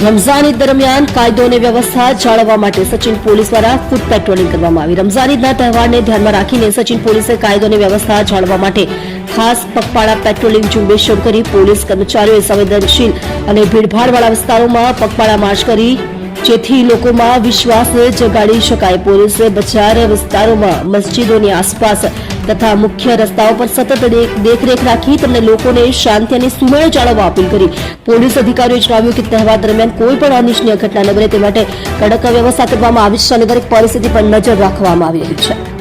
રમઝાન ઈદ દરમિયાન કાયદો અને વ્યવસ્થા જાળવવા માટે સચિન પોલીસ દ્વારા ફૂટ પેટ્રોલિંગ કરવામાં આવી। રમઝાન ઈદના તહેવારને ધ્યાનમાં રાખીને સચિન પોલીસે કાયદો અને વ્યવસ્થા જાળવવા માટે ખાસ પગપાળા પેટ્રોલિંગ ઝુંબેશ શરૂ કરી। પોલીસ કર્મચારીઓએ સંવેદનશીલ અને ભીડભાડવાળા વિસ્તારોમાં પગપાળા માર્ચ કરી જેથી લોકોમાં વિશ્વાસ જગાડી શકાય। પોલીસે બજાર વિસ્તારોમાં, મસ્જિદોની આસપાસ તથા મુખ્ય રસ્તાઓ પર સતત દેખરેખ રાખી તેમને લોકોને શાંતિ અને સુમેળ જાળવવા અપીલ કરી। પોલીસ અધિકારીઓએ જણાવ્યું કે તહેવાર દરમિયાન કોઈ પણ અનિચ્છનીય ઘટના ન બને તે માટે કડક વ્યવસ્થા કરવામાં આવી છે અને દરેક પરિસ્થિતિ પર નજર રાખવામાં આવી રહી છે।